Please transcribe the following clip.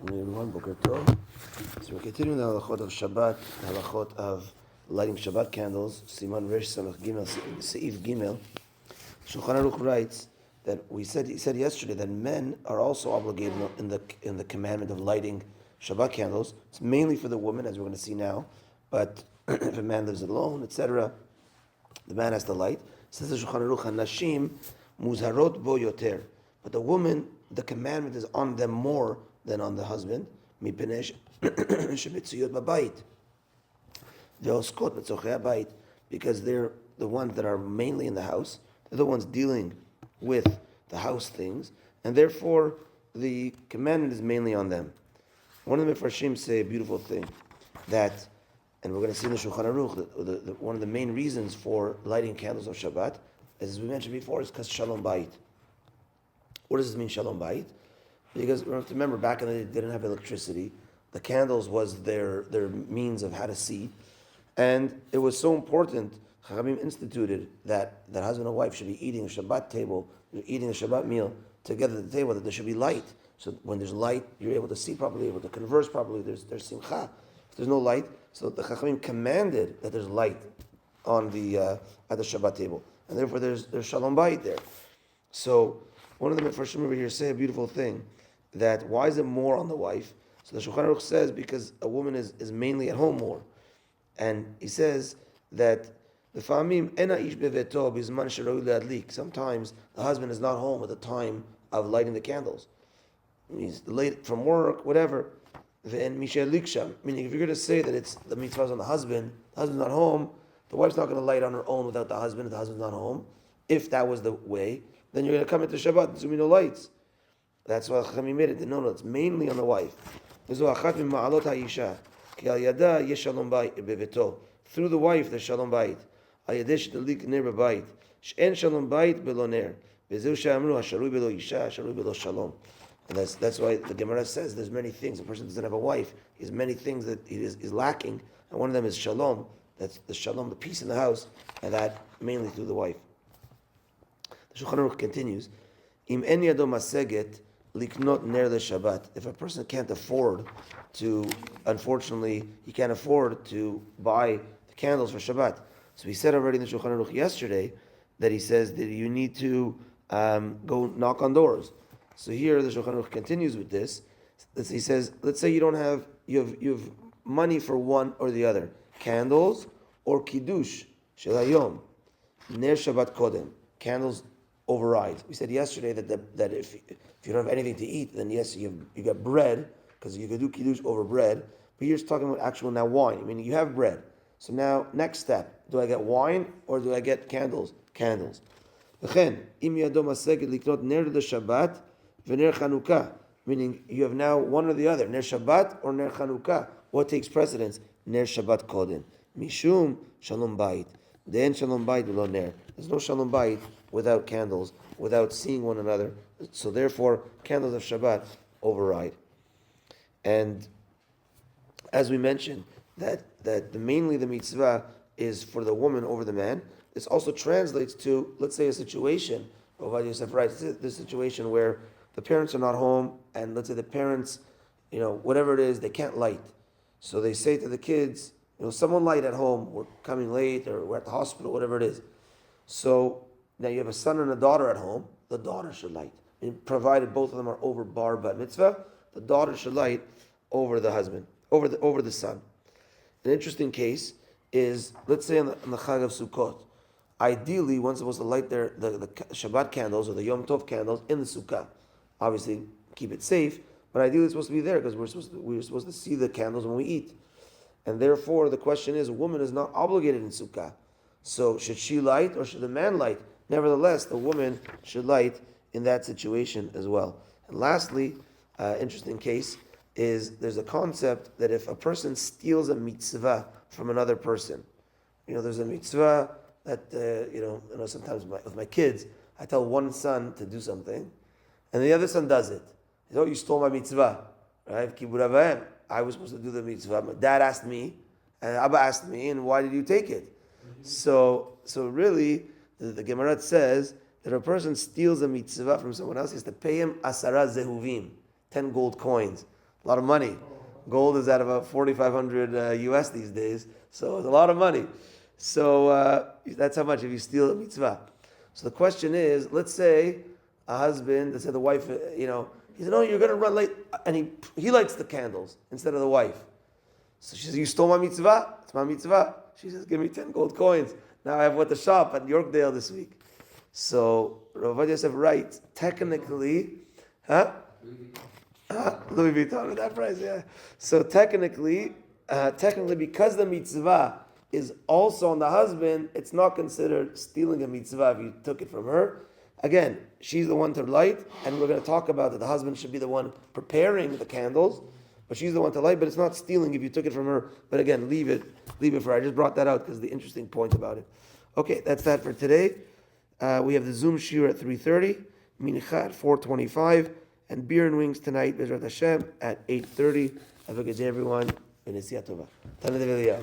Afternoon, everyone. Boker Tov. So we're continuing the halachot of Shabbat, the halachot of lighting Shabbat candles. Siman Resh Samach Gimel Seif Gimel. Shulchan Aruch writes that he said yesterday that men are also obligated in the commandment of lighting Shabbat candles. It's mainly for the woman, as we're going to see now. But if a man lives alone, etc., the man has to light. Says the Shulchan Aruch, Nashim muzharot bo yoter. But the woman, the commandment is on them more than on the husband. Because they're the ones that are mainly in the house. They're the ones dealing with the house things, and therefore the commandment is mainly on them. One of the Mefarshim say a beautiful thing that, and we're going to see in the Shulchan Aruch, one of the main reasons for lighting candles of Shabbat, as we mentioned before, is because Shalom Bayit. What does this mean, Shalom Bayit? Because we have to remember, back in the day, they didn't have electricity. The candles was their means of how to see. And it was so important, Chachamim instituted that husband and wife should be eating a Shabbat table, eating a Shabbat meal together at the table, that there should be light. So when there's light, you're able to see properly, able to converse properly, there's simcha. If there's no light, so the Chachamim commanded that there's light on the at the Shabbat table. And therefore there's Shalom Bayit there. So one of the Mefarshim over here say a beautiful thing, that why is it more on the wife? So the Shulchan Aruch says because a woman is mainly at home more. And he says that the famim ena ish beveto bizman sheroy leadlik. Sometimes the husband is not home at the time of lighting the candles. He's late from work, whatever. Meaning if you're going to say that it's the mitzvah is on the husband's not home, the wife's not going to light on her own without the husband if the husband's not home. If that was the way, then you're going to come into Shabbat and there's going to be no lights. That's why Chachamim made it. No, it's mainly on the wife. Through the wife, there's Shalom Bayit. And that's why the Gemara says there's many things. A person doesn't have a wife. He has many things that he is lacking. And one of them is Shalom. That's the Shalom, the peace in the house. And that mainly through the wife. The Shulchan Aruch continues. Im en yado maseget liknot ner Shabbat. If a person can't afford to, unfortunately, he can't afford to buy the candles for Shabbat. So he said already in the Shulchan Aruch yesterday that he says that you need to go knock on doors. So here the Shulchan Aruch continues with this. He says, let's say you don't have, you have money for one or the other, candles or kiddush shel hayom, ner Shabbat kodem, candles override. We said yesterday that if you don't have anything to eat, then yes, you got bread, because you can do kiddush over bread. But you're just talking about actual now wine. I mean, you have bread. So now, next step, do I get wine or do I get candles? Candles. Meaning you have now one or the other, ner Shabbat or ner Chanukah. What takes precedence? Ner Shabbat kodem. Mishum shalom bayit. Then shalom bayit below ner. There's no shalom bayit without candles, without seeing one another. So therefore, candles of Shabbat override. And as we mentioned, that mainly the mitzvah is for the woman over the man. This also translates to, let's say, a situation. Ovad Yosef writes, this situation where the parents are not home, and let's say the parents, whatever it is, they can't light. So they say to the kids, someone light at home, we're coming late, or we're at the hospital, whatever it is. So now you have a son and a daughter at home, the daughter should light. And provided both of them are over bar bat mitzvah, the daughter should light over the husband, over the son. An interesting case is, let's say on the Chag of Sukkot, ideally one's supposed to light the Shabbat candles or the Yom Tov candles in the Sukkah. Obviously, keep it safe, but ideally it's supposed to be there because we're supposed to see the candles when we eat. And therefore, the question is, a woman is not obligated in Sukkah. So should she light or should the man light? Nevertheless, the woman should light in that situation as well. And lastly, interesting case is there's a concept that if a person steals a mitzvah from another person, there's a mitzvah that, sometimes with my kids, I tell one son to do something, and the other son does it. You stole my mitzvah, right? Kibud Av V'em. I was supposed to do the mitzvah. My dad asked me, and Abba asked me, and why did you take it? Mm-hmm. So really, the Gemara says that if a person steals a mitzvah from someone else, he has to pay him 10 zehuvim, 10 gold coins. A lot of money. Gold is at about 4,500 US these days, so it's a lot of money. So that's how much if you steal a mitzvah. So the question is, let's say a husband, let's say the wife, he said, "No, you're going to run late," and he lights the candles instead of the wife. So she says, "You stole my mitzvah. It's my mitzvah." She says, "Give me 10 gold coins. Now I have what to shop at Yorkdale this week." So Rav Yosef writes, technically, Louis Vuitton at that price, yeah. So technically, because the mitzvah is also on the husband, it's not considered stealing a mitzvah if you took it from her. Again, she's the one to light, and we're going to talk about that the husband should be the one preparing the candles, but she's the one to light, but it's not stealing if you took it from her. But again, leave it for her. I just brought that out because the interesting point about it. Okay, that's that for today. We have the Zoom shiur at 3:30, Mincha at 4:25, and beer and wings tonight, Bezrat Hashem, at 8:30. Have a good day, everyone. B'nesiya tova. Tana de V'liyahu.